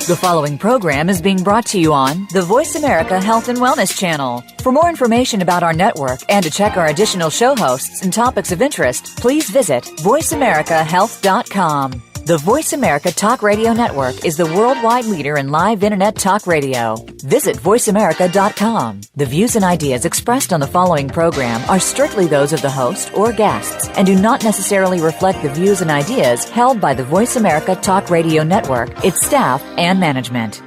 The following program is being brought to you on the VoiceAmerica Health and Wellness Channel. For more information about our network and to check our additional show hosts and topics of interest, please visit voiceamericahealth.com. The Voice America Talk Radio Network is the worldwide leader in live Internet talk radio. Visit voiceamerica.com. The views and ideas expressed on the following program are strictly those of the host or guests and do not necessarily reflect the views and ideas held by the Voice America Talk Radio Network, its staff, and management.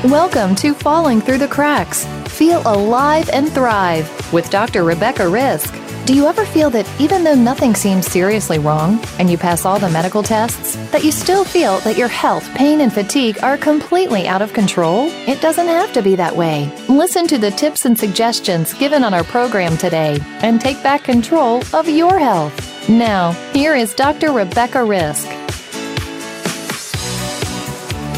Welcome to Falling Through the Cracks. Feel alive and thrive with Dr. Rebecca Risk. Do you ever feel that even though nothing seems seriously wrong and you pass all the medical tests, that you still feel that your health, pain, and fatigue are completely out of control? It doesn't have to be that way. Listen to the tips and suggestions given on our program today and take back control of your health. Now, here is Dr. Rebecca Risk.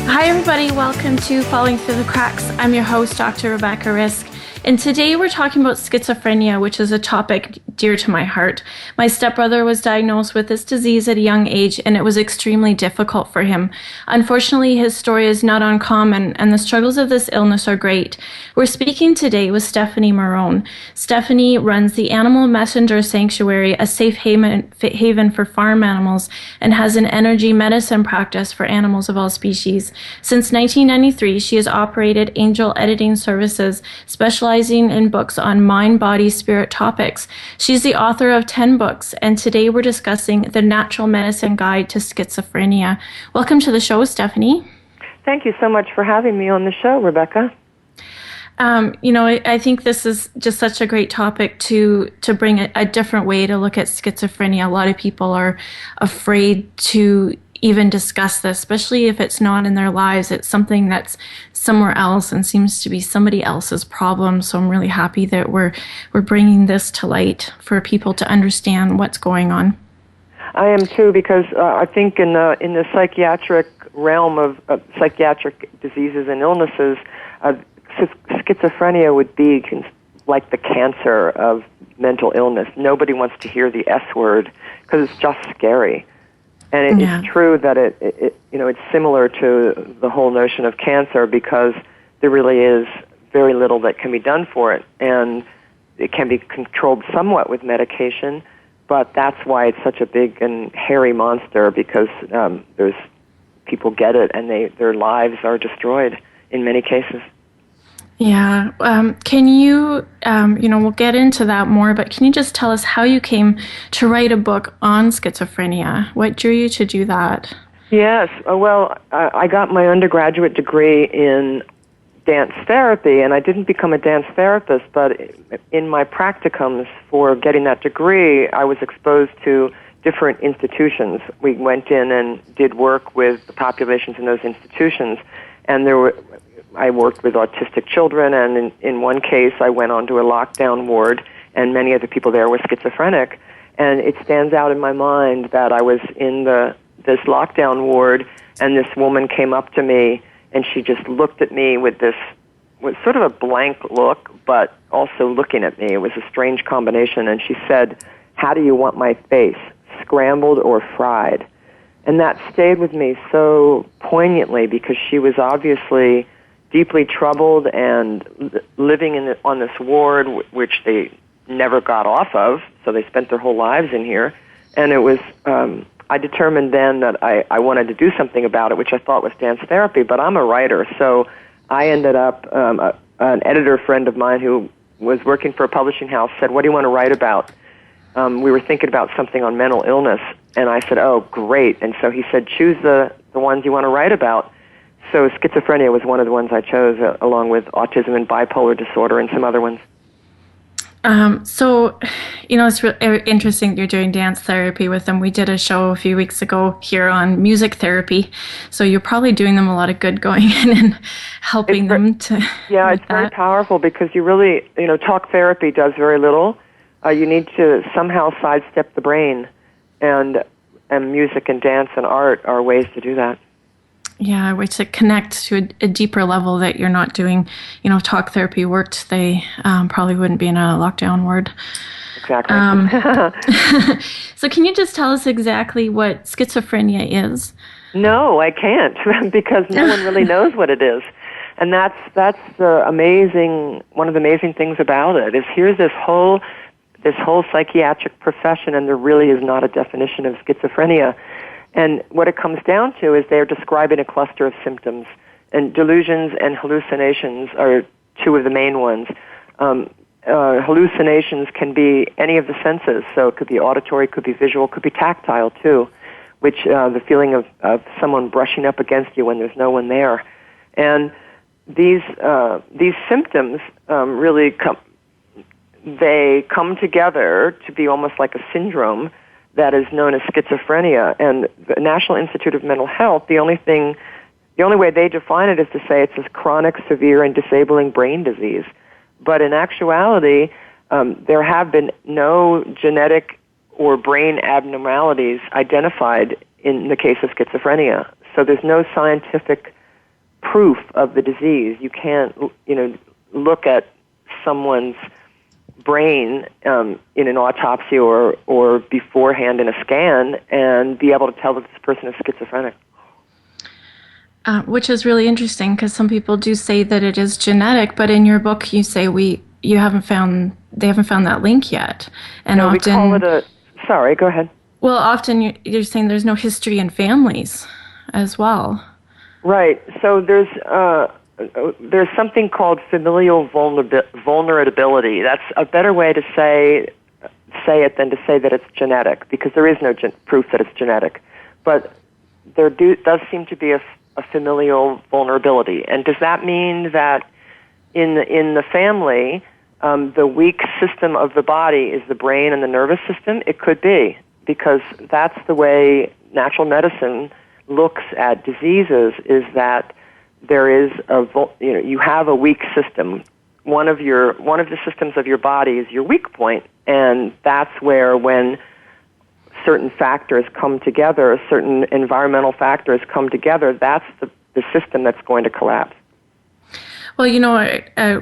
Hi everybody, welcome to Falling Through the Cracks. I'm your host, Dr. Rebecca Risk. And today we're talking about schizophrenia, which is a topic dear to my heart. My stepbrother was diagnosed with this disease at a young age, and it was extremely difficult for him. Unfortunately, his story is not uncommon, and the struggles of this illness are great. We're speaking today with Stephanie Marone. Stephanie runs the Animal Messenger Sanctuary, a safe haven for farm animals, and has an energy medicine practice for animals of all species. Since 1993, she has operated Angel Editing Services, specializing in books on mind, body, spirit topics. She's the author of 10 books, and today we're discussing the Natural Medicine Guide to Schizophrenia. Welcome to the show, Stephanie. Thank you so much for having me on the show, Rebecca. I think this is just such a great topic to bring a different way to look at schizophrenia. A lot of people are afraid to even discuss this, especially if it's not in their lives. It's something that's somewhere else and seems to be somebody else's problem. So I'm really happy that we're bringing this to light for people to understand what's going on. I am too, because I think in the psychiatric realm of psychiatric diseases and illnesses, schizophrenia would be like the cancer of mental illness. Nobody wants to hear the S word because it's just scary. And it's true that it's similar to the whole notion of cancer, because there really is very little that can be done for it, and it can be controlled somewhat with medication. But that's why it's such a big and hairy monster, because there's people get it and their lives are destroyed in many cases. Yeah. Can you, we'll get into that more, but can you just tell us how you came to write a book on schizophrenia? What drew you to do that? Yes. Well, I got my undergraduate degree in dance therapy, and I didn't become a dance therapist, but in my practicums for getting that degree, I was exposed to different institutions. We went in and did work with the populations in those institutions, and I worked with autistic children, and in one case I went onto a lockdown ward, and many of the people there were schizophrenic. And it stands out in my mind that I was in this lockdown ward, and this woman came up to me, and she just looked at me with sort of a blank look, but also looking at me. It was a strange combination, and she said, "How do you want my face, scrambled or fried?" And that stayed with me so poignantly, because she was obviously deeply troubled and living on this ward, which they never got off of, so they spent their whole lives in here. And it was, I determined then that I wanted to do something about it, which I thought was dance therapy, but I'm a writer, so I ended up, an editor friend of mine who was working for a publishing house said, "What do you want to write about?" We were thinking about something on mental illness, and I said, "Oh, great." And so he said, "Choose the ones you want to write about." So schizophrenia was one of the ones I chose, along with autism and bipolar disorder and some other ones. It's really interesting that you're doing dance therapy with them. We did a show a few weeks ago here on music therapy. So you're probably doing them a lot of good going in and helping them to... Yeah, it's very powerful, because you really, talk therapy does very little. You need to somehow sidestep the brain, and music and dance and art are ways to do that. Yeah, which it connects to a deeper level that you're not doing, talk therapy worked. They probably wouldn't be in a lockdown ward. exactly. So can you just tell us exactly what schizophrenia is? No, I can't, because no one really knows what it is. And that's the one of the amazing things about it, is here's this whole psychiatric profession, and there really is not a definition of schizophrenia. And what it comes down to is they're describing a cluster of symptoms, and delusions and hallucinations are two of the main ones. Hallucinations can be any of the senses, so it could be auditory, could be visual, could be tactile too, which the feeling of someone brushing up against you when there's no one there. And these symptoms really come together to be almost like a syndrome that is known as schizophrenia. And the National Institute of Mental Health, the only way they define it is to say it's a chronic, severe, and disabling brain disease. But in actuality, there have been no genetic or brain abnormalities identified in the case of schizophrenia. So there's no scientific proof of the disease. You can't, look at someone's brain in an autopsy or beforehand in a scan and be able to tell that this person is schizophrenic. Which is really interesting, because some people do say that it is genetic, but in your book you say they haven't found that link yet. And no, often we call it sorry, go ahead. Well, often you're saying there's no history in families as well. Right. So there's something called familial vulnerability. That's a better way to say it than to say that it's genetic, because there is no proof that it's genetic. But there does seem to be a familial vulnerability. And does that mean that in the family, the weak system of the body is the brain and the nervous system? It could be, because that's the way natural medicine looks at diseases, is that there is you have a weak system. One of the systems of your body is your weak point, and that's where, when certain factors come together, certain environmental factors come together, that's the system that's going to collapse. Well,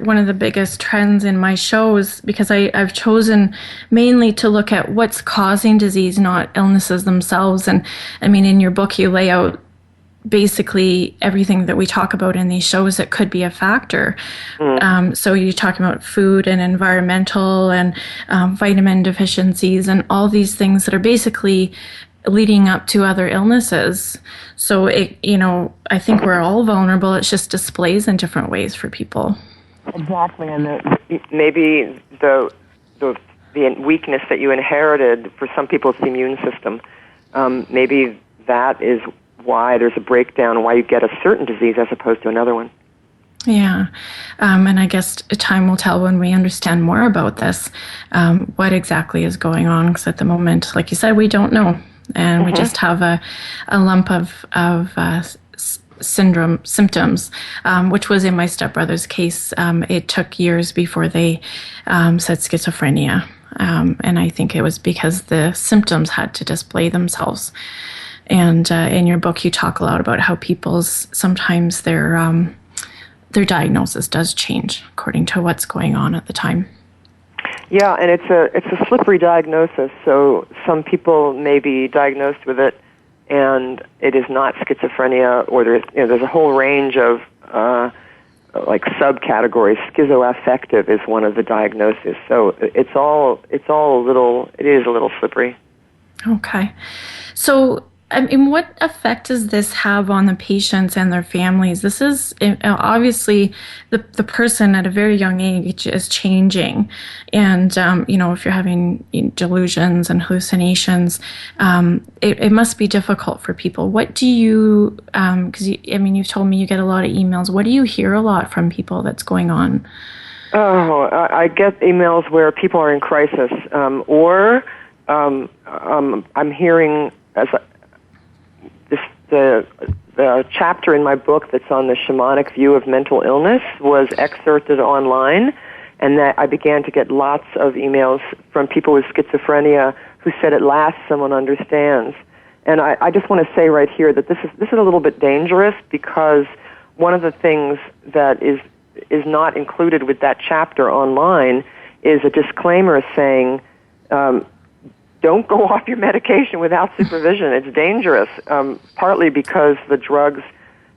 one of the biggest trends in my shows, because I've chosen mainly to look at what's causing disease, not illnesses themselves. And I mean, in your book, you lay out basically everything that we talk about in these shows that could be a factor. So you talk about food and environmental and vitamin deficiencies and all these things that are basically leading up to other illnesses. So I think we're all vulnerable. It just displays in different ways for people. Exactly, and maybe the weakness that you inherited, for some people, it's the immune system. Maybe that is why there's a breakdown, why you get a certain disease as opposed to another one. Yeah, and I guess time will tell when we understand more about this, what exactly is going on, because at the moment, like you said, we don't know. And we just have a lump of symptoms, which was in my stepbrother's case. It took years before they said schizophrenia. And I think it was because the symptoms had to display themselves. And in your book, you talk a lot about how sometimes their diagnosis does change according to what's going on at the time. Yeah, and it's a slippery diagnosis. So some people may be diagnosed with it, and it is not schizophrenia, or there's a whole range of like subcategories. Schizoaffective is one of the diagnoses. So it is a little slippery. Okay, so I mean, what effect does this have on the patients and their families? This is obviously the person at a very young age is changing. And, if you're having delusions and hallucinations, it must be difficult for people. What do you, because you've told me you get a lot of emails. What do you hear a lot from people that's going on? Oh, I get emails where people are in crisis, or I'm hearing the chapter in my book that's on the shamanic view of mental illness was excerpted online, and that I began to get lots of emails from people with schizophrenia who said, at last someone understands. And I just want to say right here that this is a little bit dangerous, because one of the things that is not included with that chapter online is a disclaimer saying don't go off your medication without supervision. It's dangerous, partly because the drugs,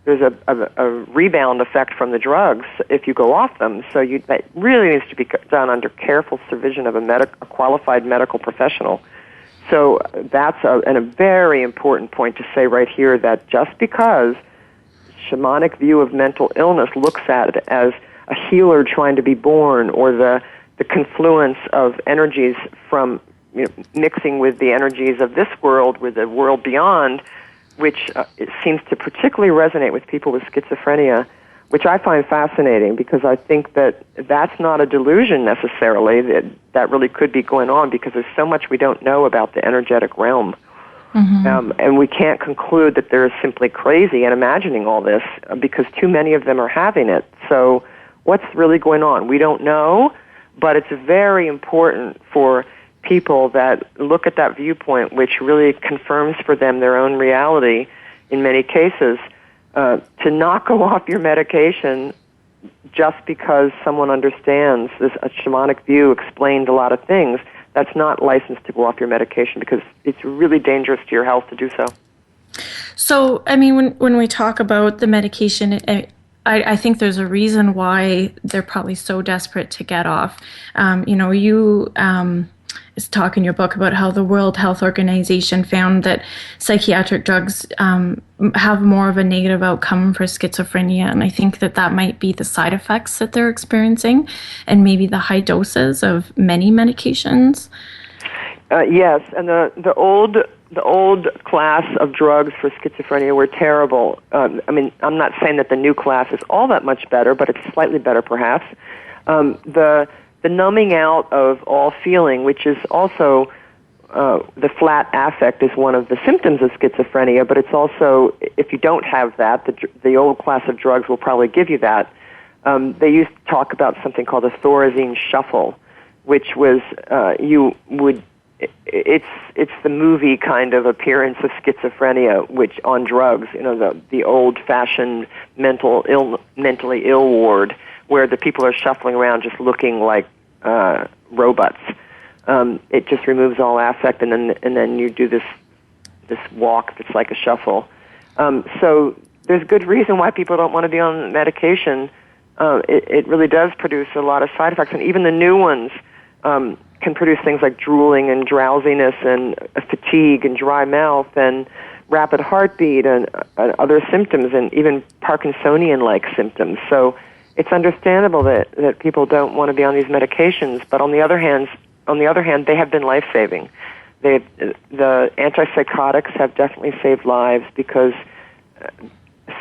there's a rebound effect from the drugs if you go off them. So that really needs to be done under careful supervision of a qualified medical professional. So that's a very important point to say right here, that just because shamanic view of mental illness looks at it as a healer trying to be born, or the confluence of energies from mixing with the energies of this world, with the world beyond, which it seems to particularly resonate with people with schizophrenia, which I find fascinating, because I think that that's not a delusion necessarily, that really could be going on, because there's so much we don't know about the energetic realm. Mm-hmm. And we can't conclude that they're simply crazy and imagining all this, because too many of them are having it. So what's really going on? We don't know, but it's very important for people that look at that viewpoint, which really confirms for them their own reality in many cases, to not go off your medication just because someone understands this. A shamanic view explained a lot of things. That's not licensed to go off your medication, because it's really dangerous to your health to do so. So, I mean, when we talk about the medication, I think there's a reason why they're probably so desperate to get off. You talk in your book about how the World Health Organization found that psychiatric drugs have more of a negative outcome for schizophrenia, and I think that might be the side effects that they're experiencing, and maybe the high doses of many medications. Yes, and the old class of drugs for schizophrenia were terrible. I'm not saying that the new class is all that much better, but it's slightly better perhaps. The numbing out of all feeling, which is also the flat affect, is one of the symptoms of schizophrenia, but it's also, if you don't have that, the old class of drugs will probably give you that. They used to talk about something called a Thorazine shuffle, which was it's the movie kind of appearance of schizophrenia, which on drugs, the old-fashioned mentally ill ward, where the people are shuffling around just looking like robots. It just removes all affect, and then you do this walk that's like a shuffle. So there's good reason why people don't want to be on medication. It really does produce a lot of side effects, and even the new ones can produce things like drooling and drowsiness and fatigue and dry mouth and rapid heartbeat and other symptoms, and even Parkinsonian-like symptoms. So it's understandable that people don't want to be on these medications, but on the other hand, they have been life-saving. The antipsychotics have definitely saved lives, because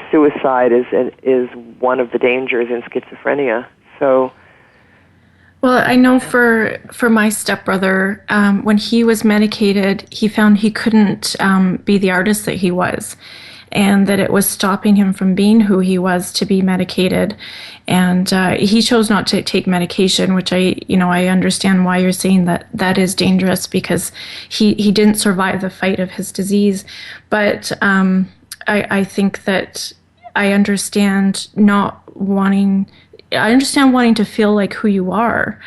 suicide is one of the dangers in schizophrenia. So, well, I know for my stepbrother, when he was medicated, he found he couldn't be the artist that he was, and that it was stopping him from being who he was to be medicated. And he chose not to take medication, which I understand why you're saying that is dangerous, because he didn't survive the fight of his disease. But I think that I understand wanting to feel like who you are.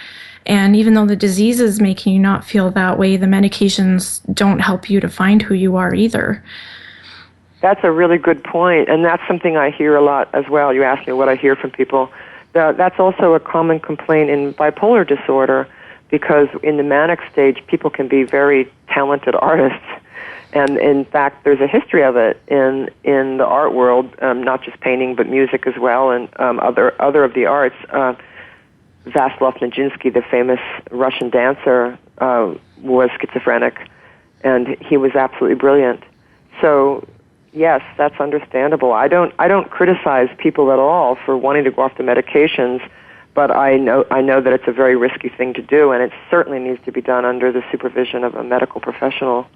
And even though the disease is making you not feel that way, the medications don't help you to find who you are either. That's a really good point, and that's something I hear a lot as well. You asked me what I hear from people. That's also a common complaint in bipolar disorder, because in the manic stage, people can be very talented artists. And in fact, there's a history of it in the art world, not just painting, but music as well, and other of the arts. Vaslav Nijinsky, the famous Russian dancer, was schizophrenic, and he was absolutely brilliant. So, yes, that's understandable. I don't criticize people at all for wanting to go off the medications, but I know that it's a very risky thing to do, and it certainly needs to be done under the supervision of a medical professional.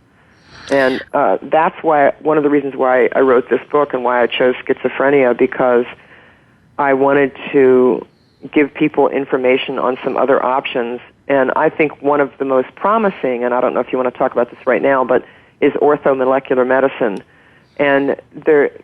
And that's why one of the reasons why I wrote this book and why I chose schizophrenia, because I wanted to give people information on some other options. And I think one of the most promising, and I don't know if you want to talk about this right now, but is orthomolecular medicine. And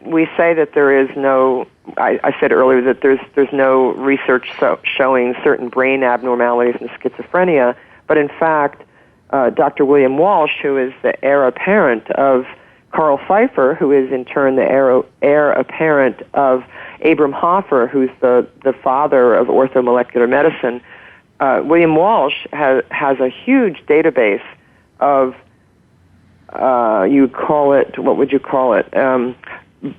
we say that there is no, I said earlier that there's no research showing certain brain abnormalities in schizophrenia, but in fact, Dr. William Walsh, who is the heir apparent of Carl Pfeiffer, who is in turn the heir apparent of Abram Hoffer, who's the father of orthomolecular medicine. William Walsh has a huge database of, what would you call it?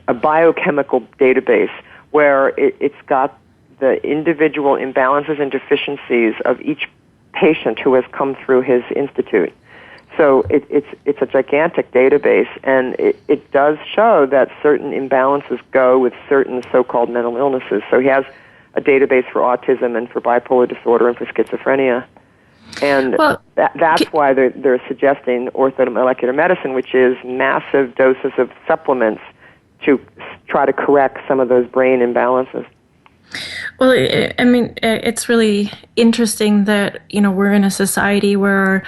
A biochemical database where it's got the individual imbalances and deficiencies of each patient who has come through his institute. So it's a gigantic database, and it does show that certain imbalances go with certain so-called mental illnesses. So he has a database for autism and for bipolar disorder and for schizophrenia. And that's why they're suggesting orthomolecular medicine, which is massive doses of supplements to try to correct some of those brain imbalances. Well, I mean, it's really interesting that, we're in a society where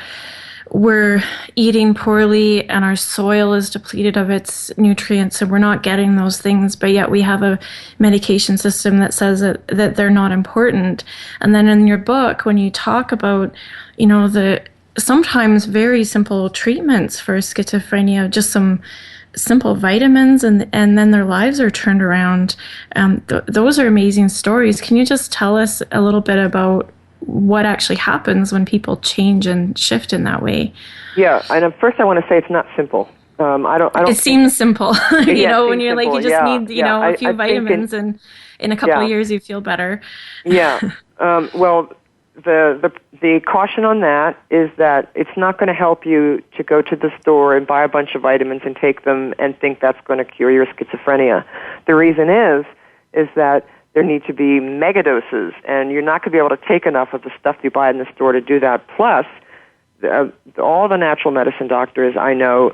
we're eating poorly and our soil is depleted of its nutrients, so we're not getting those things, but yet we have a medication system that says that they're not important. And then in your book, when you talk about, the sometimes very simple treatments for schizophrenia, just some simple vitamins, and then their lives are turned around. Those are amazing stories. Can you just tell us a little bit about what actually happens when people change and shift in that way? Yeah, and first I want to say it's not simple. I don't. It seems simple, when you're simple. Like, you just need, a few vitamins, and in a couple of years you feel better. Yeah. Well, the caution on that is that it's not going to help you to go to the store and buy a bunch of vitamins and take them and think that's going to cure your schizophrenia. The reason is that there need to be megadoses, and you're not going to be able to take enough of the stuff you buy in the store to do that. Plus, all the natural medicine doctors I know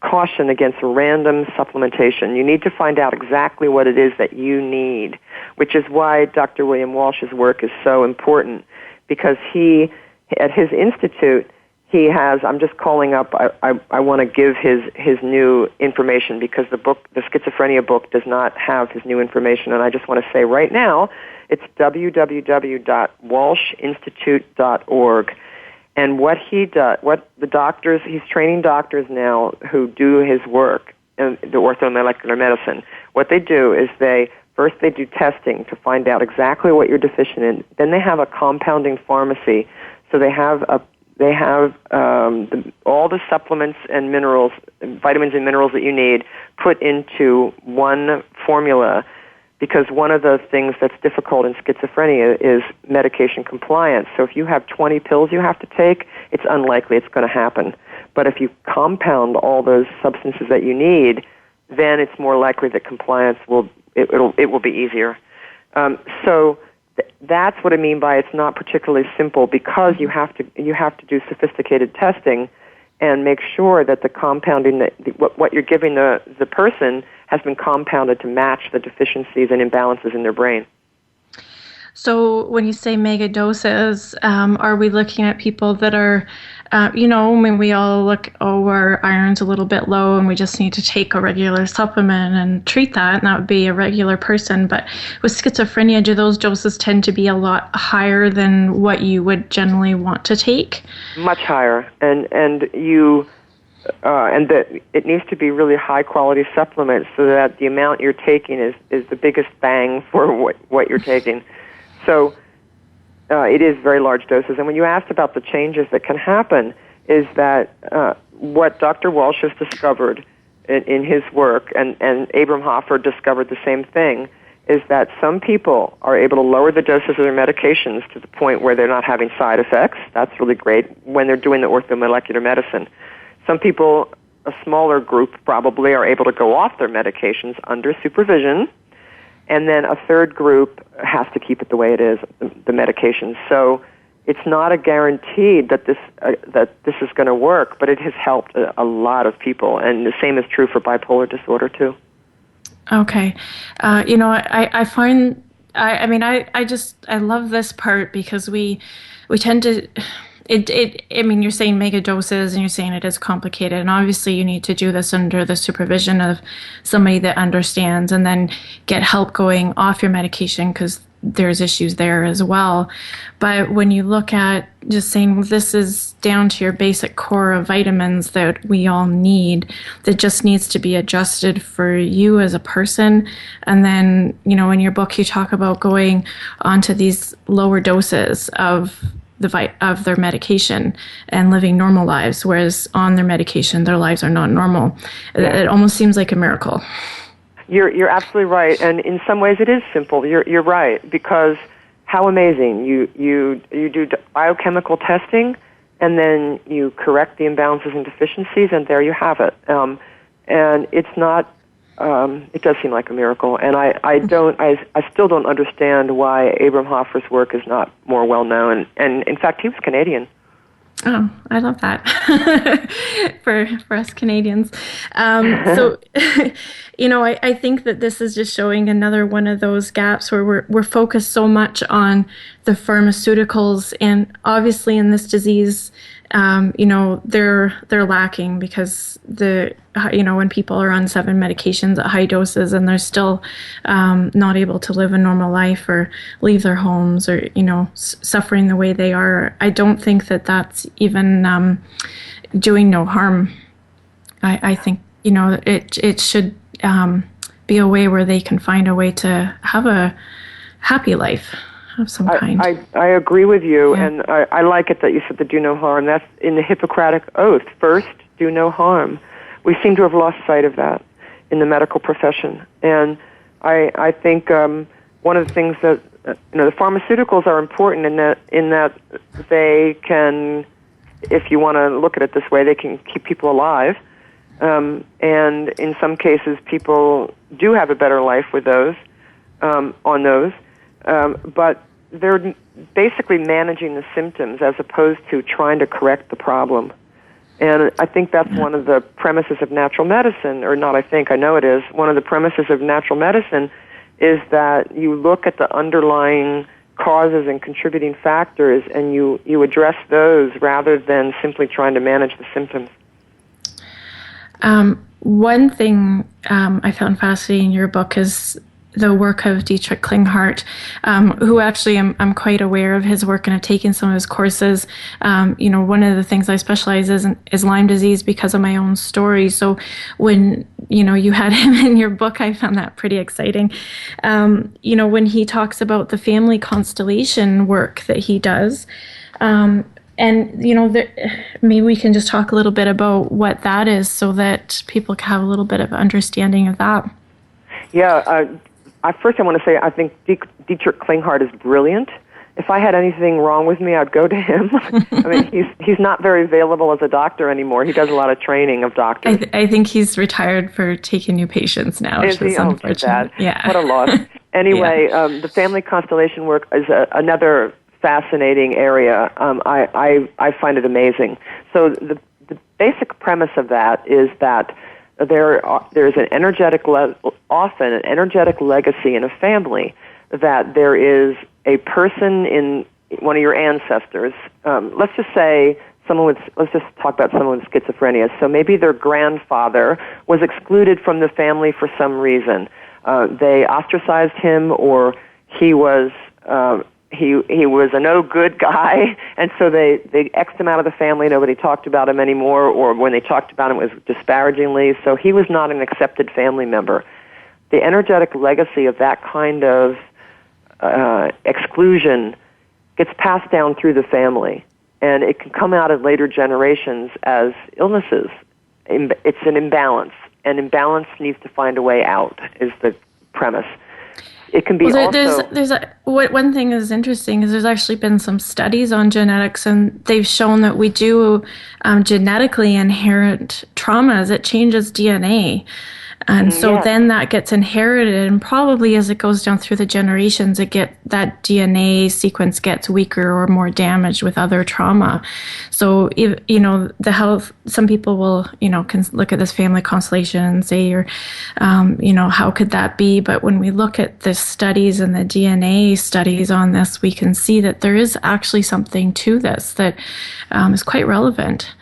caution against random supplementation. You need to find out exactly what it is that you need, which is why Dr. William Walsh's work is so important, because he, at his institute, he has, I'm just calling up, I want to give his new information because the schizophrenia book does not have his new information, and I just want to say right now, it's www.walshinstitute.org. And what he does, he's training doctors now who do his work in the orthomolecular medicine. What they do is first they do testing to find out exactly what you're deficient in. Then they have a compounding pharmacy, so they have all the supplements and minerals, vitamins and minerals that you need put into one formula, because one of the things that's difficult in schizophrenia is medication compliance. So if you have 20 pills you have to take, it's unlikely it's going to happen. But if you compound all those substances that you need, then it's more likely that compliance will be easier. That's what I mean by it's not particularly simple, because you have to do sophisticated testing and make sure that the compounding, what you're giving the person has been compounded to match the deficiencies and imbalances in their brain. So when you say mega doses, are we looking at people that are, when we all look, our iron's a little bit low and we just need to take a regular supplement and treat that, and that would be a regular person. But with schizophrenia, do those doses tend to be a lot higher than what you would generally want to take? Much higher, and that it needs to be really high quality supplements so that the amount you're taking is the biggest bang for what you're taking. So it is very large doses. And when you asked about the changes that can happen, is that what Dr. Walsh has discovered in his work, and Abram Hoffer discovered the same thing, is that some people are able to lower the doses of their medications to the point where they're not having side effects. That's really great when they're doing the orthomolecular medicine. Some people, a smaller group probably, are able to go off their medications under supervision, and then a third group has to keep it the way it is, the medications. So it's not a guarantee that this is going to work, but it has helped a lot of people, and the same is true for bipolar disorder too. Okay. I find, I love this part, because we tend to, you're saying mega doses, and you're saying it is complicated, and obviously you need to do this under the supervision of somebody that understands, and then get help going off your medication, because there's issues there as well. But when you look at just saying this is down to your basic core of vitamins that we all need, that just needs to be adjusted for you as a person. And then, in your book, you talk about going onto these lower doses of their medication and living normal lives, whereas on their medication, their lives are not normal. Yeah. It almost seems like a miracle. You're absolutely right, and in some ways it is simple. You're right, because how amazing. You do biochemical testing, and then you correct the imbalances and deficiencies, and there you have it. And it's not. It does seem like a miracle, and I still don't understand why Abraham Hoffer's work is not more well known. And in fact, he was Canadian. Oh, I love that for us Canadians. So, I think that this is just showing another one of those gaps where we're focused so much on the pharmaceuticals, and obviously in this disease, they're lacking because when people are on 7 medications at high doses and they're still not able to live a normal life or leave their homes or, suffering the way they are, I don't think that that's even doing no harm. I think, it should be a way where they can find a way to have a happy life of some kind. I agree with you, yeah. And I like it that you said the do no harm. That's in the Hippocratic Oath. First, do no harm. We seem to have lost sight of that in the medical profession. And I think one of the things that, the pharmaceuticals are important in that they can, if you want to look at it this way, they can keep people alive. And in some cases, people do have a better life with those, on those. But they're basically managing the symptoms as opposed to trying to correct the problem. And I think that's one of the premises of natural medicine, or not I know it is. One of the premises of natural medicine is that you look at the underlying causes and contributing factors and you address those rather than simply trying to manage the symptoms. One thing I found fascinating in your book is the work of Dietrich Klinghardt, who actually I'm quite aware of his work and have taken some of his courses. One of the things I specialize in is Lyme disease because of my own story. So when, you had him in your book, I found that pretty exciting. When he talks about the family constellation work that he does, maybe we can just talk a little bit about what that is so that people can have a little bit of understanding of that. Yeah, first I want to say I think Dietrich Klinghardt is brilliant. If I had anything wrong with me, I'd go to him. I mean, he's not very available as a doctor anymore. He does a lot of training of doctors. I think he's retired for taking new patients now, which is unfortunate. Yeah. What a loss. Anyway, the family constellation work is another fascinating area. I find it amazing. So the basic premise of that is that there's often an energetic legacy in a family, that there is a person in one of your ancestors. Let's just talk about someone with schizophrenia. So maybe their grandfather was excluded from the family for some reason. They ostracized him, or he was a no good guy, and so they X'd him out of the family. Nobody talked about him anymore, or when they talked about him, it was disparagingly. So he was not an accepted family member. The energetic legacy of that kind of exclusion gets passed down through the family, and it can come out in later generations as illnesses. It's an imbalance, and imbalance needs to find a way out, is the premise. It can be one thing that's interesting is there's actually been some studies on genetics, and they've shown that we do genetically inherit traumas. It changes DNA. And so then that gets inherited, and probably as it goes down through the generations, that DNA sequence gets weaker or more damaged with other trauma. So, the health, some people will, can look at this family constellation and say, how could that be? But when we look at the studies and the DNA studies on this, we can see that there is actually something to this that is quite relevant.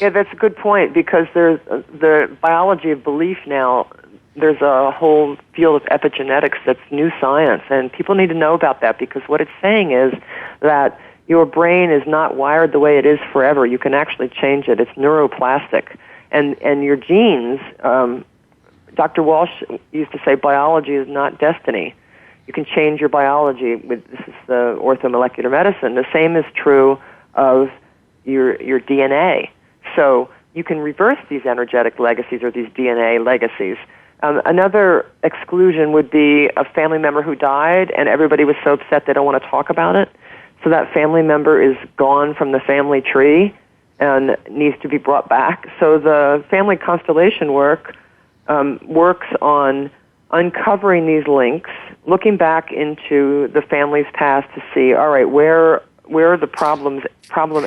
Yeah, that's a good point, because there's the biology of belief now. There's a whole field of epigenetics that's new science, and people need to know about that, because what it's saying is that your brain is not wired the way it is forever. You can actually change it. It's neuroplastic. And your genes, Dr. Walsh used to say biology is not destiny. You can change your biology. This is the orthomolecular medicine. The same is true of your DNA. So you can reverse these energetic legacies or these DNA legacies. Another exclusion would be a family member who died and everybody was so upset they don't want to talk about it. So that family member is gone from the family tree and needs to be brought back. So the family constellation work works on uncovering these links, looking back into the family's past to see, all right, where are the problem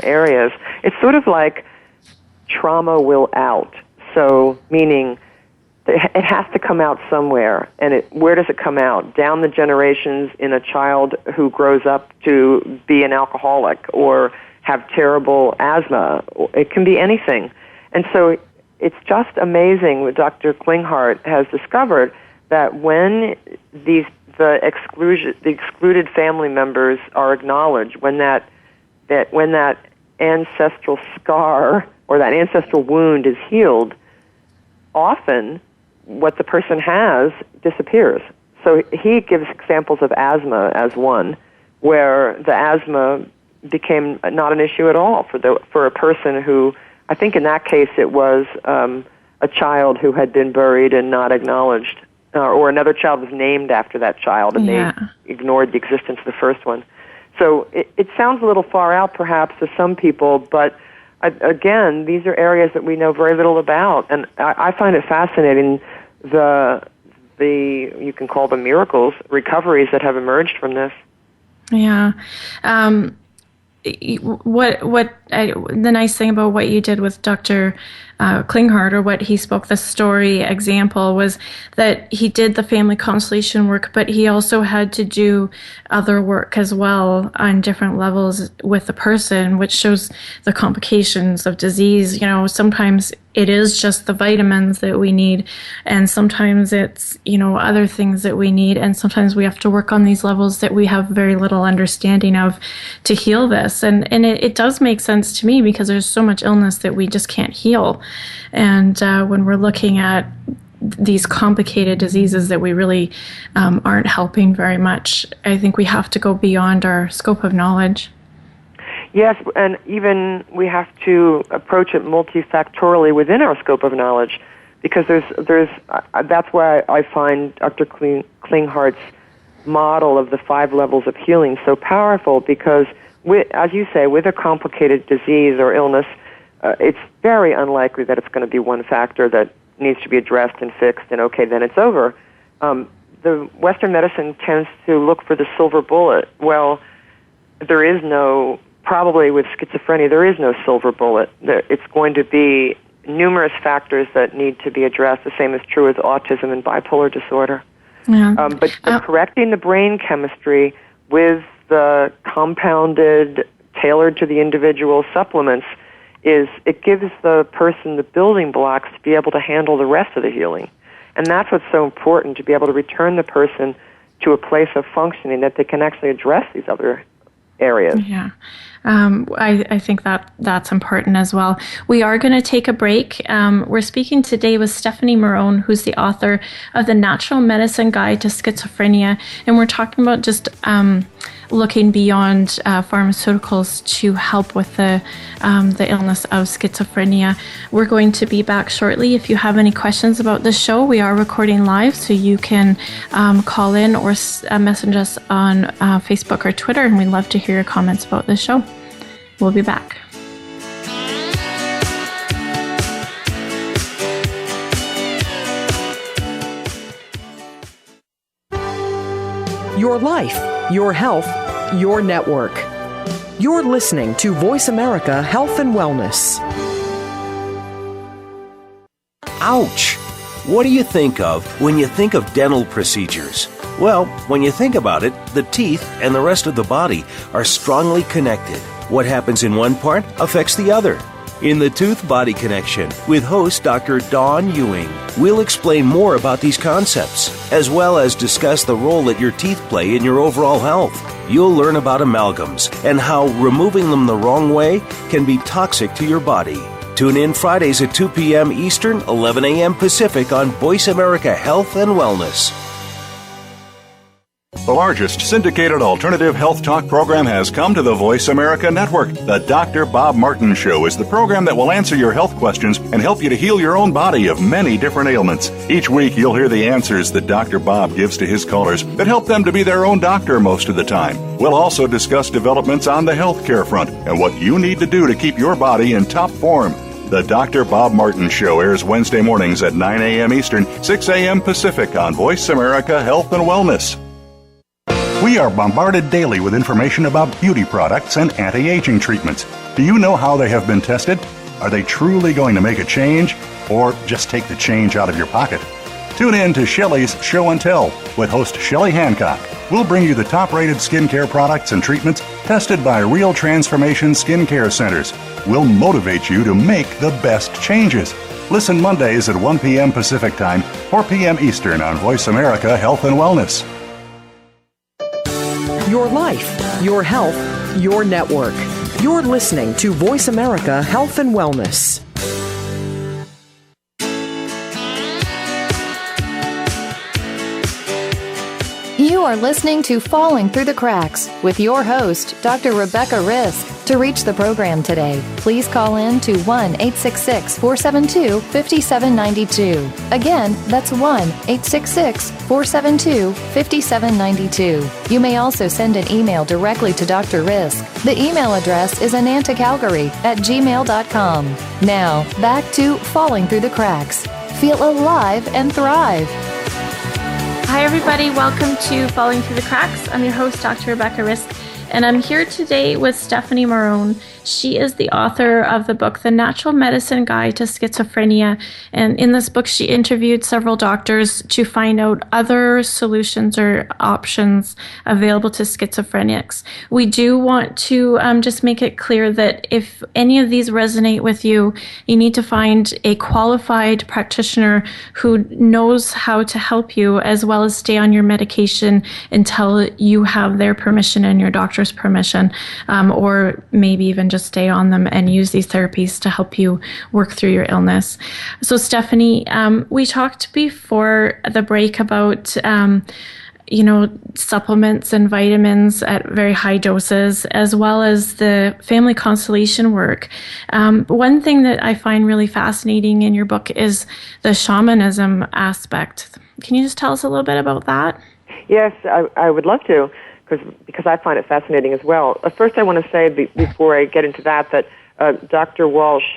areas? It's sort of like trauma will out. So meaning it has to come out somewhere. And where does it come out? Down the generations in a child who grows up to be an alcoholic or have terrible asthma. It can be anything. And so it's just amazing what Dr. Klinghardt has discovered, that when the excluded family members are acknowledged, when that ancestral scar or that ancestral wound is healed, often what the person has disappears. So he gives examples of asthma as one, where the asthma became not an issue at all for a person who, I think in that case it was a child who had been buried and not acknowledged, or another child was named after that child and they ignored the existence of the first one. So it sounds a little far out perhaps to some people, but again, these are areas that we know very little about, and I find it fascinating the you can call them miracles, recoveries that have emerged from this. Yeah. The nice thing about what you did with Dr. Klinghardt, or what he spoke, the story example, was that he did the family constellation work, but he also had to do other work as well on different levels with the person, which shows the complications of disease. You know, sometimes it is just the vitamins that we need, and sometimes it's, other things that we need, and sometimes we have to work on these levels that we have very little understanding of to heal this. And it does make sense to me, because there's so much illness that we just can't heal. And when we're looking at these complicated diseases that we really aren't helping very much, I think we have to go beyond our scope of knowledge. Yes, and even we have to approach it multifactorially within our scope of knowledge, because there's that's why I find Dr. Klinghardt's model of the 5 levels of healing so powerful, because as you say, with a complicated disease or illness, it's very unlikely that it's going to be one factor that needs to be addressed and fixed, and okay, then it's over. The Western medicine tends to look for the silver bullet. Well, there is no, probably with schizophrenia, there is no silver bullet. It's going to be numerous factors that need to be addressed. The same is true with autism and bipolar disorder. Yeah. But correcting the brain chemistry with the compounded, tailored to the individual supplements it gives the person the building blocks to be able to handle the rest of the healing. And that's what's so important, to be able to return the person to a place of functioning that they can actually address these other areas. Yeah. I think that's important as well. We are going to take a break. We're speaking today with Stephanie Marone, who's the author of The Natural Medicine Guide to Schizophrenia, and we're talking about just looking beyond pharmaceuticals to help with the illness of schizophrenia. We're going to be back shortly. If you have any questions about the show, we are recording live, so you can call in or message us on Facebook or Twitter, and we'd love to hear your comments about the show. We'll be back. Your life, your health, your network. You're listening to Voice America Health and Wellness. Ouch! What do you think of when you think of dental procedures? Well, when you think about it, the teeth and the rest of the body are strongly connected. What happens in one part affects the other. In the Tooth Body Connection with host Dr. Dawn Ewing, we'll explain more about these concepts, as well as discuss the role that your teeth play in your overall health. You'll learn about amalgams and how removing them the wrong way can be toxic to your body. Tune in Fridays at 2 p.m. Eastern, 11 a.m. Pacific on Voice America Health and Wellness. The largest syndicated alternative health talk program has come to the Voice America Network. The Dr. Bob Martin Show is the program that will answer your health questions and help you to heal your own body of many different ailments. Each week, you'll hear the answers that Dr. Bob gives to his callers that help them to be their own doctor most of the time. We'll also discuss developments on the healthcare front and what you need to do to keep your body in top form. The Dr. Bob Martin Show airs Wednesday mornings at 9 a.m. Eastern, 6 a.m. Pacific on Voice America Health and Wellness. We are bombarded daily with information about beauty products and anti-aging treatments. Do you know how they have been tested? Are they truly going to make a change, or just take the change out of your pocket? Tune in to Shelley's Show and Tell with host Shelley Hancock. We'll bring you the top-rated skincare products and treatments tested by Real Transformation Skincare Centers. We'll motivate you to make the best changes. Listen Mondays at 1 p.m. Pacific Time, 4 p.m. Eastern on Voice America Health and Wellness. Your life, your health, your network. You're listening to Voice America Health and Wellness. You are listening to Falling Through the Cracks with your host, Dr. Rebecca Risk. To reach the program today, please call in to 1-866-472-5792. Again, that's 1-866-472-5792. You may also send an email directly to Dr. Risk. The email address is anantacalgary@gmail.com. Now, back to Falling Through the Cracks. Feel alive and thrive. Hi, everybody. Welcome to Falling Through the Cracks. I'm your host, Dr. Rebecca Risk, and I'm here today with Stephanie Marone. She is the author of the book, The Natural Medicine Guide to Schizophrenia. And in this book, she interviewed several doctors to find out other solutions or options available to schizophrenics. We do want to just make it clear that if any of these resonate with you, you need to find a qualified practitioner who knows how to help you, as well as stay on your medication until you have their permission and your doctor's permission, or maybe even just stay on them and use these therapies to help you work through your illness. So Stephanie, we talked before the break about supplements and vitamins at very high doses, as well as the family constellation work. One thing that I find really fascinating in your book is the shamanism aspect. Can you just tell us a little bit about that? Yes, I would love to. Because I find it fascinating as well. First, I want to say, before I get into that Dr. Walsh,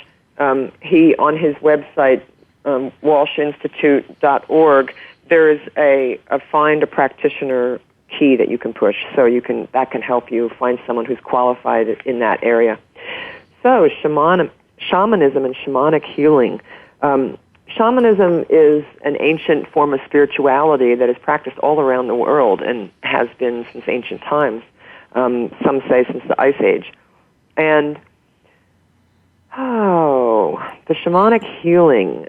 he, on his website, walshinstitute.org, there is a find a practitioner key that you can push, so that can help you find someone who's qualified in that area. So, shamanism and shamanic healing. Shamanism is an ancient form of spirituality that is practiced all around the world and has been since ancient times, some say since the Ice Age. And, the shamanic healing,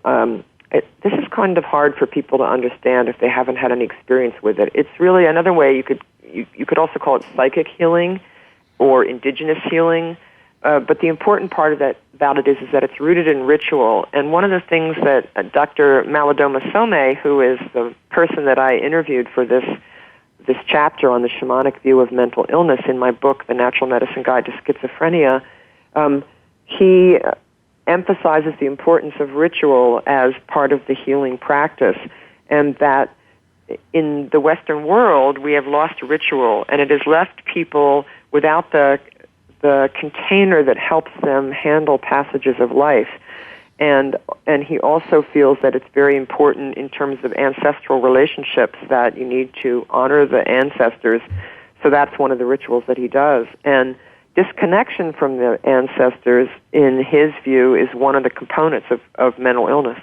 this is kind of hard for people to understand if they haven't had any experience with it. It's really another way you could also call it psychic healing or indigenous healing. But the important part about it is that it's rooted in ritual. And one of the things that Dr. Malidoma Somé, who is the person that I interviewed for this chapter on the shamanic view of mental illness in my book, The Natural Medicine Guide to Schizophrenia, he emphasizes the importance of ritual as part of the healing practice, and that in the Western world we have lost ritual, and it has left people without the container that helps them handle passages of life. And he also feels that it's very important in terms of ancestral relationships that you need to honor the ancestors. So that's one of the rituals that he does. And disconnection from the ancestors, in his view, is one of the components of mental illness.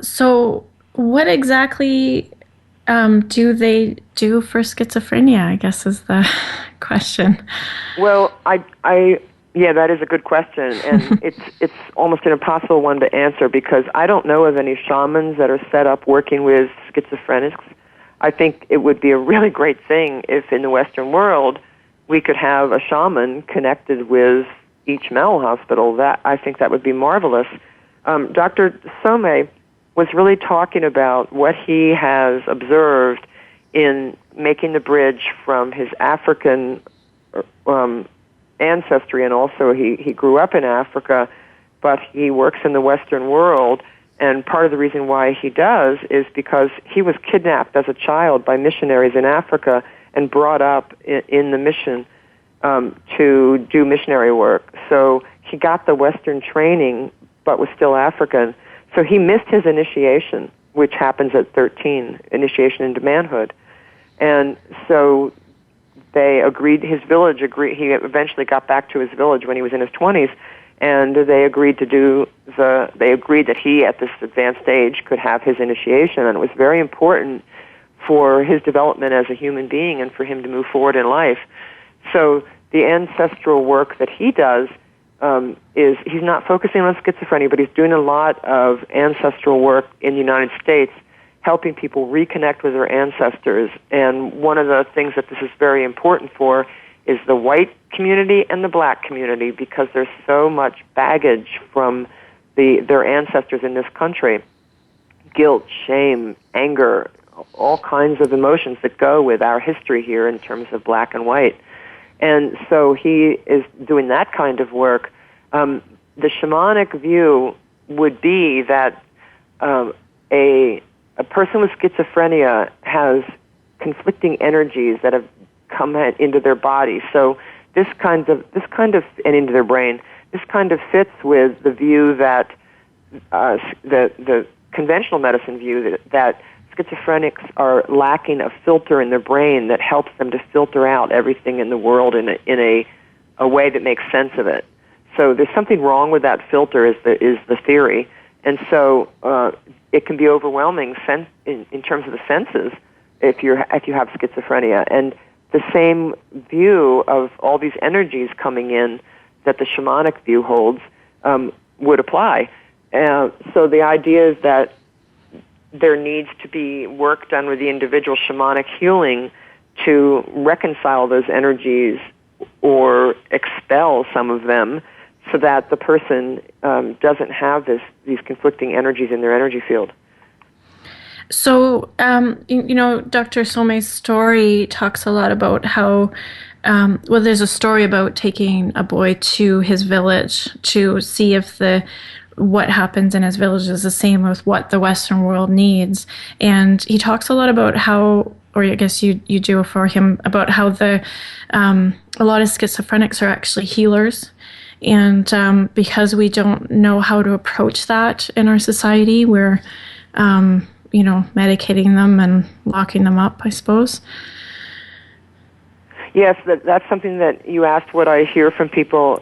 So what exactly do they do for schizophrenia, I guess is the question. Well, Yeah, that is a good question, and it's almost an impossible one to answer because I don't know of any shamans that are set up working with schizophrenics. I think it would be a really great thing if in the Western world we could have a shaman connected with each mental hospital. I think that would be marvelous. Dr. Some was really talking about what he has observed in making the bridge from his African ancestry, and also he grew up in Africa, but he works in the Western world, and part of the reason why he does is because he was kidnapped as a child by missionaries in Africa and brought up in the mission to do missionary work. So he got the Western training, but was still African. So he missed his initiation, which happens at 13, initiation into manhood. And so they agreed, he eventually got back to his village when he was in his 20s, and they agreed that he, at this advanced age, could have his initiation, and it was very important for his development as a human being and for him to move forward in life. So the ancestral work that he does is, he's not focusing on schizophrenia, but he's doing a lot of ancestral work in the United States, helping people reconnect with their ancestors. And one of the things that this is very important for is the white community and the black community, because there's so much baggage from their ancestors in this country. Guilt, shame, anger, all kinds of emotions that go with our history here in terms of black and white. And so he is doing that kind of work. The shamanic view would be that a person with schizophrenia has conflicting energies that have come into their body. So this kind of and into their brain. This kind of fits with the view that the conventional medicine view that schizophrenics are lacking a filter in their brain that helps them to filter out everything in the world in a way that makes sense of it. So there's something wrong with that filter, is the theory, and so it can be overwhelming in terms of the senses if you have schizophrenia. And the same view of all these energies coming in that the shamanic view holds would apply. So the idea is that there needs to be work done with the individual shamanic healing to reconcile those energies or expel some of them so that the person doesn't have these conflicting energies in their energy field. So, Dr. Some's story talks a lot about how, there's a story about taking a boy to his village to see if what happens in his village is the same with what the Western world needs. And he talks a lot about how, or I guess you do for him, about how a lot of schizophrenics are actually healers. And because we don't know how to approach that in our society, we're, medicating them and locking them up, I suppose. Yes, that's something that you asked, what I hear from people.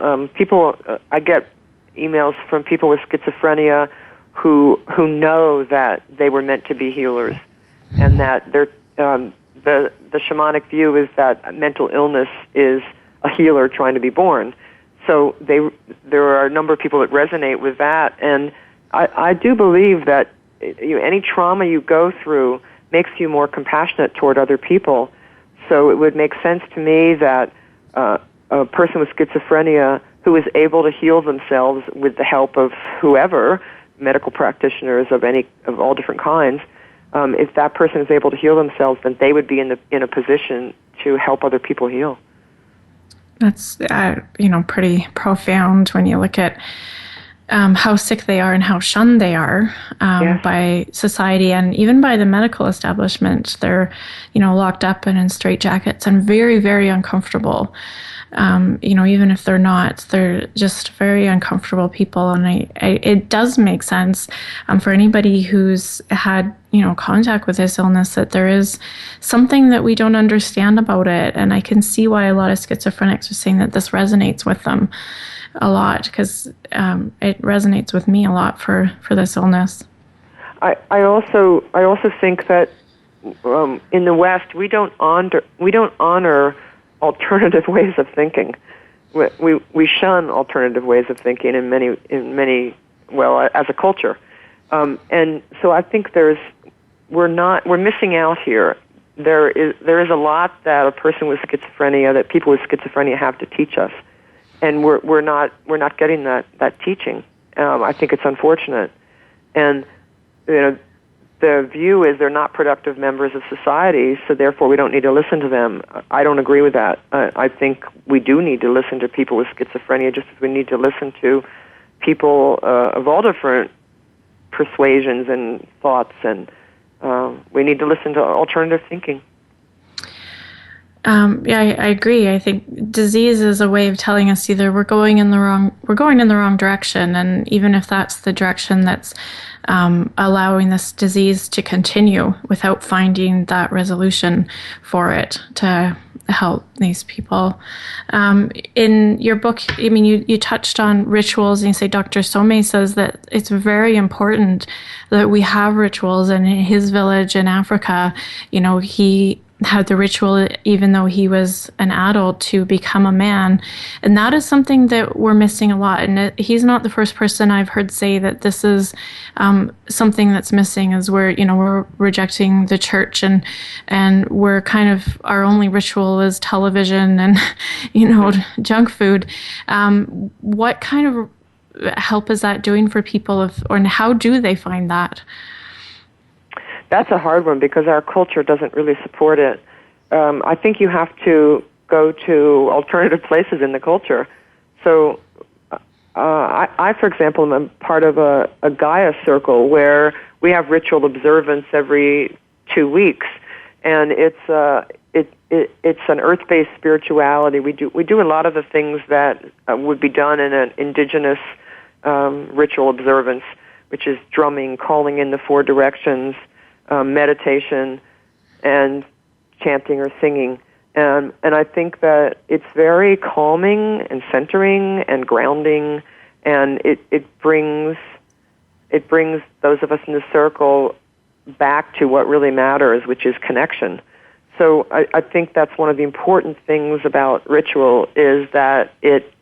I get emails from people with schizophrenia who know that they were meant to be healers, and that the shamanic view is that mental illness is a healer trying to be born. So there are a number of people that resonate with that, and I do believe that any trauma you go through makes you more compassionate toward other people. So it would make sense to me that a person with schizophrenia who is able to heal themselves with the help of whoever, medical practitioners of all different kinds, if that person is able to heal themselves, then they would be in a position to help other people heal. That's pretty profound when you look at how sick they are and how shunned they are by society and even by the medical establishment. They're, locked up and in straitjackets and very, very uncomfortable. Even if they're not, they're just very uncomfortable people. And it does make sense for anybody who's had, contact with this illness that there is something that we don't understand about it. And I can see why a lot of schizophrenics are saying that this resonates with them a lot, because it resonates with me a lot for this illness. I also think that in the West we don't honor alternative ways of thinking. we shun alternative ways of thinking in many as a culture, and so I think we're missing out here. There is a lot that a person with schizophrenia, that people with schizophrenia have to teach us, and we're not getting that teaching. I think it's unfortunate, and the view is they're not productive members of society, so therefore we don't need to listen to them. I don't agree with that. I think we do need to listen to people with schizophrenia, just as we need to listen to people of all different persuasions and thoughts, and we need to listen to alternative thinking. I agree. I think disease is a way of telling us either we're going in the wrong direction, and even if that's the direction that's allowing this disease to continue without finding that resolution for it to help these people. In your book, I mean, you touched on rituals, and you say Dr. Some says that it's very important that we have rituals. And in his village in Africa, he had the ritual even though he was an adult to become a man, and that is something that we're missing a lot. And he's not the first person I've heard say that this is something that's missing, is we're rejecting the church, and we're kind of, our only ritual is television and junk food. What kind of help is that doing for people, and how do they find that? That's a hard one because our culture doesn't really support it. I think you have to go to alternative places in the culture. So I, for example, am part of a Gaia circle where we have ritual observance every 2 weeks, and it's an earth-based spirituality. We do a lot of the things that would be done in an indigenous ritual observance, which is drumming, calling in the 4 directions, meditation, and chanting or singing. And I think that it's very calming and centering and grounding, and it brings those of us in the circle back to what really matters, which is connection. So I think that's one of the important things about ritual, is that it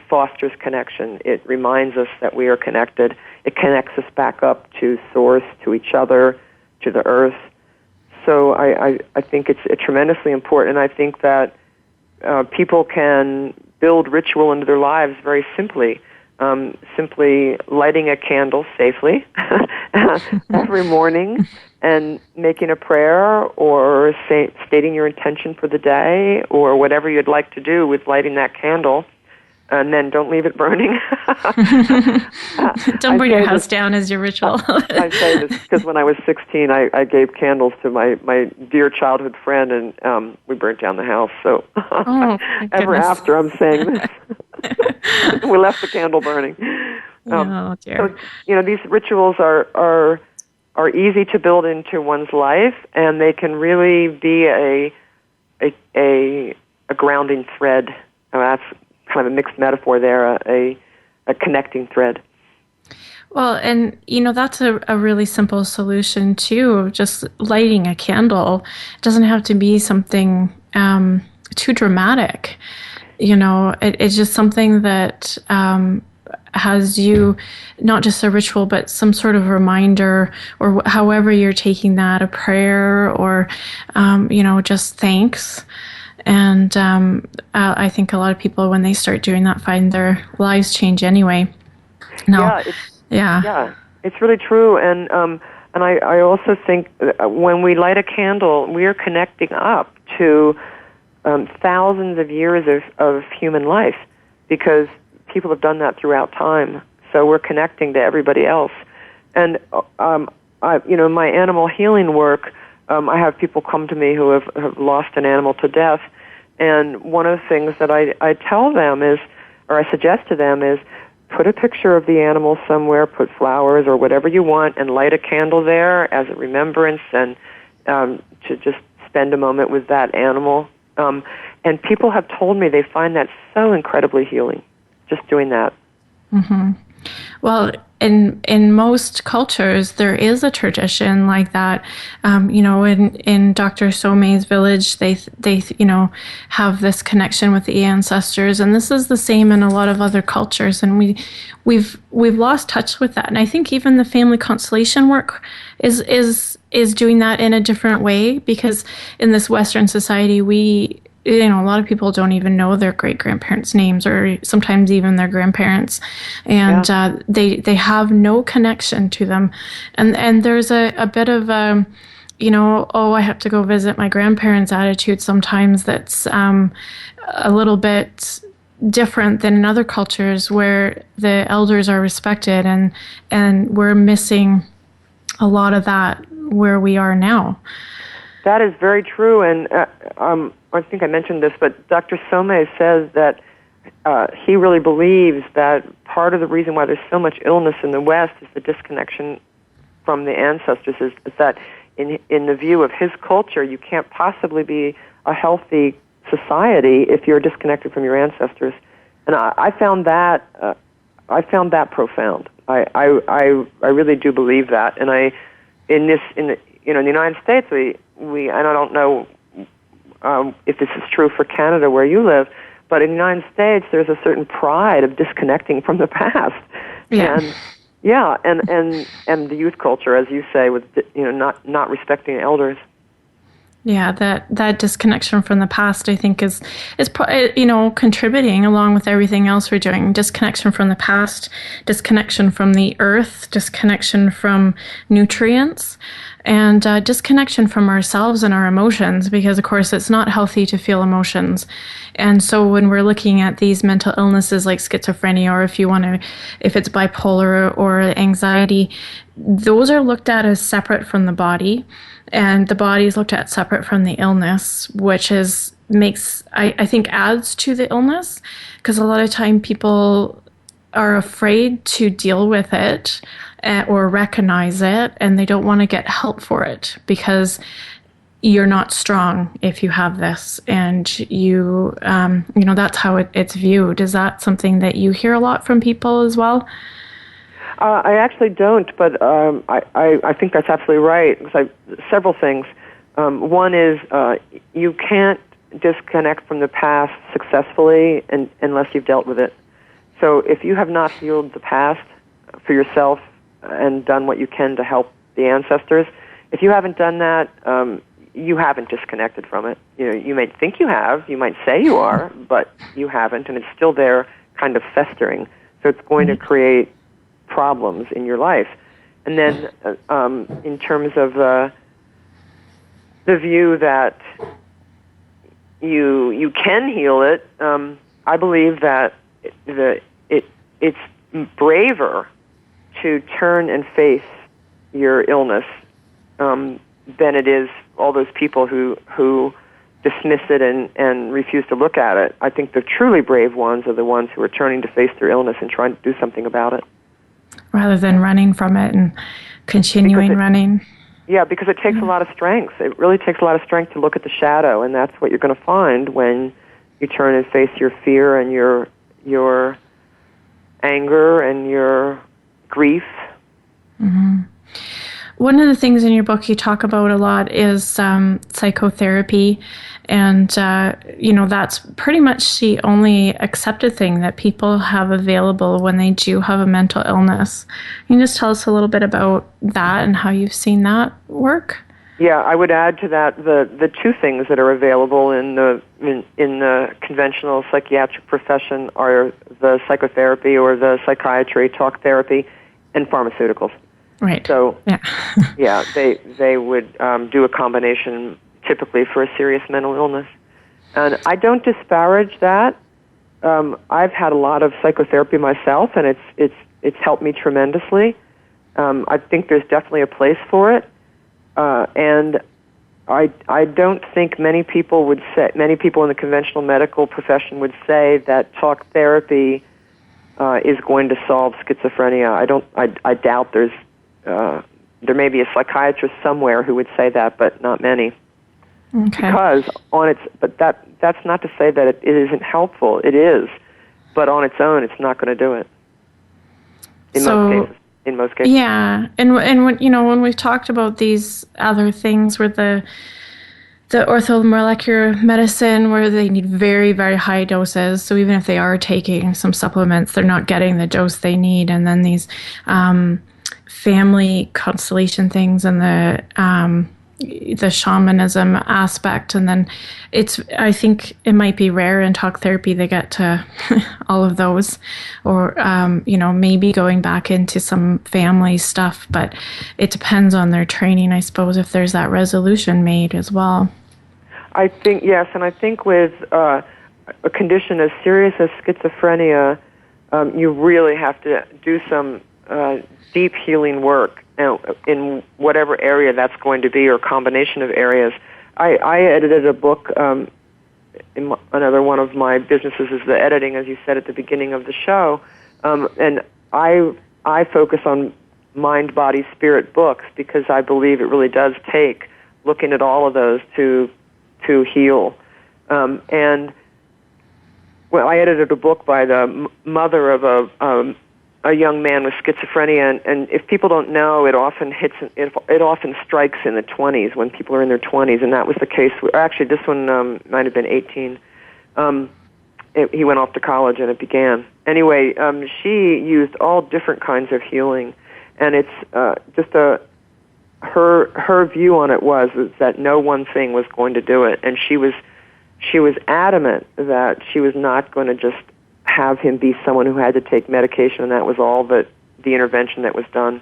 fosters connection. It reminds us that we are connected. It connects us back up to source, to each other, to the earth. So I think it's tremendously important, and I think that people can build ritual into their lives very simply. Simply lighting a candle safely every morning and making a prayer, or stating your intention for the day, or whatever you'd like to do with lighting that candle. And then don't leave it burning. Don't burn your house down as your ritual. I say this because when I was 16, I gave candles to my dear childhood friend, and we burnt down the house. So ever after, I'm saying this. We left the candle burning. Oh, dear. So, these rituals are easy to build into one's life, and they can really be a grounding thread. That's kind of a mixed metaphor there, a connecting thread. Well, and that's a really simple solution too. Just lighting a candle. It doesn't have to be something too dramatic. It's just something that has you, not just a ritual, but some sort of reminder, or however you're taking that, a prayer, or just thanks. And I think a lot of people, when they start doing that, find their lives change anyway. Yeah, it's really true. And I also think when we light a candle, we are connecting up to thousands of years of human life, because people have done that throughout time. So we're connecting to everybody else. And my animal healing work, I have people come to me who have lost an animal to death, and one of the things that I tell them is, or I suggest to them, is put a picture of the animal somewhere, put flowers or whatever you want, and light a candle there as a remembrance, and to just spend a moment with that animal. And people have told me they find that so incredibly healing, just doing that. Mm-hmm. Well, in most cultures, there is a tradition like that. In Dr. Some's village, they have this connection with the ancestors, and this is the same in a lot of other cultures. And we've lost touch with that. And I think even the family constellation work is doing that in a different way, because in this Western society, a lot of people don't even know their great-grandparents' names, or sometimes even their grandparents, and they have no connection to them. And there's a bit of I have to go visit my grandparents' attitude sometimes that's a little bit different than in other cultures where the elders are respected, and we're missing a lot of that where we are now. That is very true, and I think I mentioned this, but Dr. Some says that he really believes that part of the reason why there's so much illness in the West is the disconnection from the ancestors, is that in the view of his culture, you can't possibly be a healthy society if you're disconnected from your ancestors. And I found that profound. I really do believe that, and in the United States, we and I don't know if this is true for Canada where you live, but in the United States, there's a certain pride of disconnecting from the past, and the youth culture, as you say, with not respecting elders. Yeah, that disconnection from the past, I think, is contributing along with everything else we're doing. Disconnection from the past, disconnection from the earth, disconnection from nutrients, and disconnection from ourselves and our emotions, because, of course, it's not healthy to feel emotions. And so when we're looking at these mental illnesses like schizophrenia, or if it's bipolar or anxiety, those are looked at as separate from the body. And the body is looked at separate from the illness, which I think adds to the illness, because a lot of time people are afraid to deal with it or recognize it, and they don't want to get help for it because you're not strong if you have this, and you that's how it's viewed. Is that something that you hear a lot from people as well? I actually don't, but I think that's absolutely right. Several things. One is you can't disconnect from the past successfully unless you've dealt with it. So if you have not healed the past for yourself and done what you can to help the ancestors, if you haven't done that, you haven't disconnected from it. You might think you have, you might say you are, but you haven't, and it's still there, kind of festering. So it's going to create problems in your life. And then in terms of the view that you can heal it, I believe that it's braver to turn and face your illness than it is all those people who dismiss it and refuse to look at it. I think the truly brave ones are the ones who are turning to face their illness and trying to do something about it, rather than running from it and continuing running. Yeah, because it takes a lot of strength. It really takes a lot of strength to look at the shadow, and that's what you're going to find when you turn and face your fear and your anger and your grief. Mm-hmm. One of the things in your book you talk about a lot is psychotherapy, and that's pretty much the only accepted thing that people have available when they do have a mental illness. Can you just tell us a little bit about that and how you've seen that work? Yeah, I would add to that the two things that are available in the conventional psychiatric profession are the psychotherapy or the psychiatry, talk therapy, and pharmaceuticals. Right. So, yeah, they would do a combination typically for a serious mental illness, and I don't disparage that. I've had a lot of psychotherapy myself, and it's helped me tremendously. I think there's definitely a place for it, and I don't think many people in the conventional medical profession would say that talk therapy is going to solve schizophrenia. I doubt there may be a psychiatrist somewhere who would say that, but not many. Okay. But that's not to say that it isn't helpful. It is, but on its own, it's not going to do it. In most cases. Yeah, and when we've talked about these other things where the orthomolecular medicine where they need very, very high doses. So even if they are taking some supplements, they're not getting the dose they need. And then these family constellation things and the shamanism aspect. And then I think it might be rare in talk therapy they get to all of those, or, maybe going back into some family stuff, but it depends on their training, I suppose, if there's that resolution made as well. I think, yes, and I think with a condition as serious as schizophrenia, you really have to do some deep healing work in whatever area that's going to be, or combination of areas. I edited a book. Another one of my businesses is the editing, as you said at the beginning of the show, and I focus on mind, body, spirit books because I believe it really does take looking at all of those to heal. I edited a book by the mother of a young man with schizophrenia, and if people don't know, it often strikes in the 20s, when people are in their 20s, and that was the case. Actually, this one might have been 18. He went off to college, and it began. Anyway, she used all different kinds of healing, and it's just her view on it was that no one thing was going to do it, and she was adamant that she was not going to just have him be someone who had to take medication, and that was all that the intervention that was done.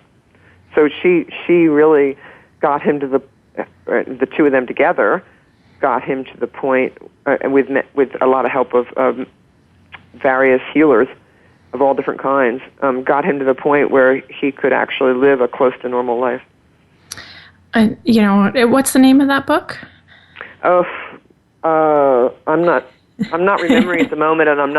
So she really got him to the two of them together, got him to the point, and with a lot of help of various healers of all different kinds, got him to the point where he could actually live a close to normal life. What's the name of that book? I'm not remembering at the moment, and I'm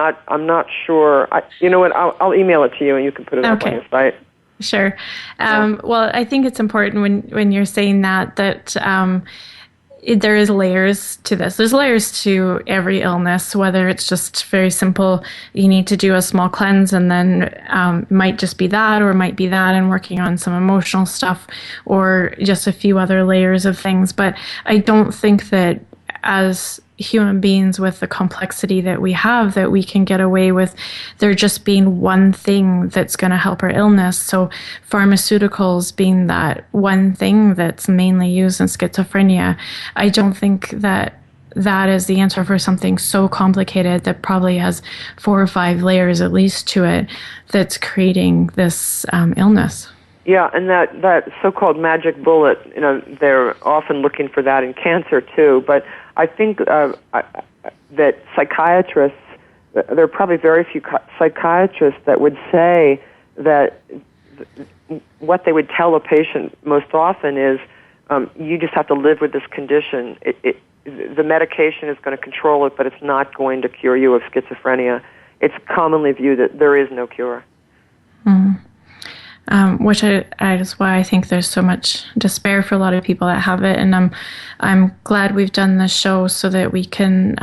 not sure. You know what? I'll email it to you, and you can put it up on your site. Sure. Well, I think it's important when you're saying that there is layers to this. There's layers to every illness, whether it's just very simple, you need to do a small cleanse, and then it might just be that, or it might be that and working on some emotional stuff, or just a few other layers of things. But I don't think that as human beings with the complexity that we have, that we can get away with there just being one thing that's going to help our illness. So pharmaceuticals being that one thing that's mainly used in schizophrenia, I don't think that is the answer for something so complicated that probably has 4 or 5 layers at least to it that's creating this illness. Yeah, and that so-called magic bullet, they're often looking for that in cancer too, but I think that psychiatrists, there are probably very few psychiatrists that would say that what they would tell a patient most often is, you just have to live with this condition. The medication is going to control it, but it's not going to cure you of schizophrenia. It's commonly viewed that there is no cure. Mm. Which is why I think there's so much despair for a lot of people that have it, and I'm glad we've done this show so that we can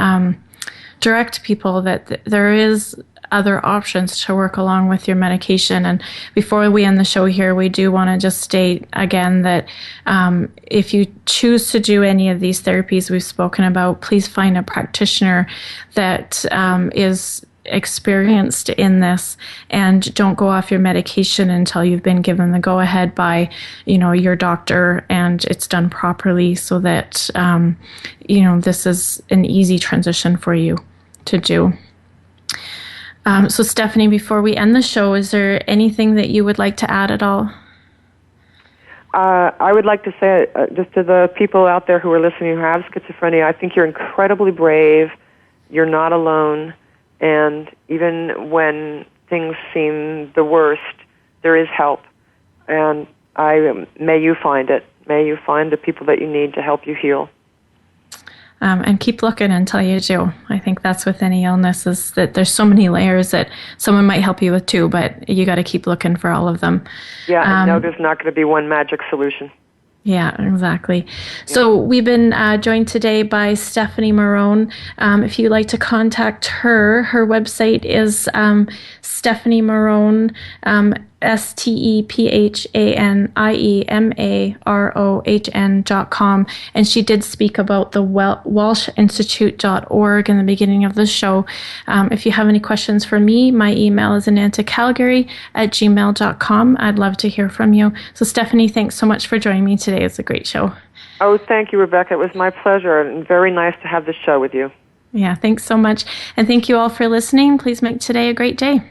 direct people that there is other options to work along with your medication. And before we end the show here, we do want to just state again that if you choose to do any of these therapies we've spoken about, please find a practitioner that is experienced in this, and don't go off your medication until you've been given the go-ahead by your doctor and it's done properly, so that this is an easy transition for you to do. So Stephanie, before we end the show, is there anything that you would like to add at all? I would like to say, just to the people out there who are listening who have schizophrenia, I think you're incredibly brave. You're not alone. And even when things seem the worst, there is help. And may you find it. May you find the people that you need to help you heal. And keep looking until you do. I think that's with any illness, is that there's so many layers that someone might help you with too, but you got to keep looking for all of them. Yeah, and no, there's not going to be one magic solution. Yeah, exactly. So we've been joined today by Stephanie Marone. If you'd like to contact her website is Stephanie Marone, StephanieMarohn.com. And she did speak about the WelshInstitute.org in the beginning of the show. If you have any questions for me, my email is anantacalgary@gmail.com. I'd love to hear from you. So Stephanie, thanks so much for joining me today. It's a great show. Oh, thank you, Rebecca. It was my pleasure, and very nice to have this show with you. Yeah, thanks so much. And thank you all for listening. Please make today a great day.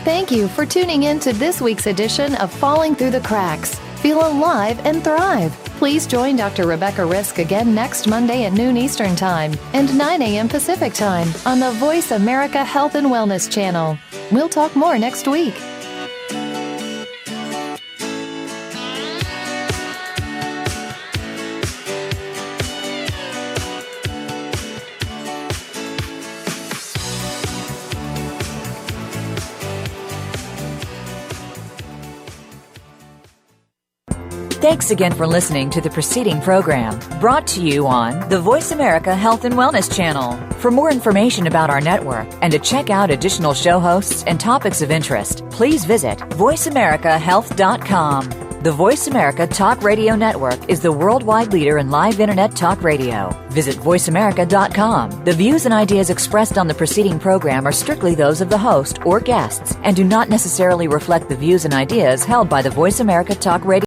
Thank you for tuning in to this week's edition of Falling Through the Cracks. Feel alive and thrive. Please join Dr. Rebecca Risk again next Monday at noon Eastern Time and 9 a.m. Pacific Time on the Voice America Health and Wellness channel. We'll talk more next week. Thanks again for listening to the preceding program, brought to you on the Voice America Health and Wellness channel. For more information about our network and to check out additional show hosts and topics of interest, please visit voiceamericahealth.com. The Voice America Talk Radio Network is the worldwide leader in live Internet talk radio. Visit voiceamerica.com. The views and ideas expressed on the preceding program are strictly those of the host or guests and do not necessarily reflect the views and ideas held by the Voice America Talk Radio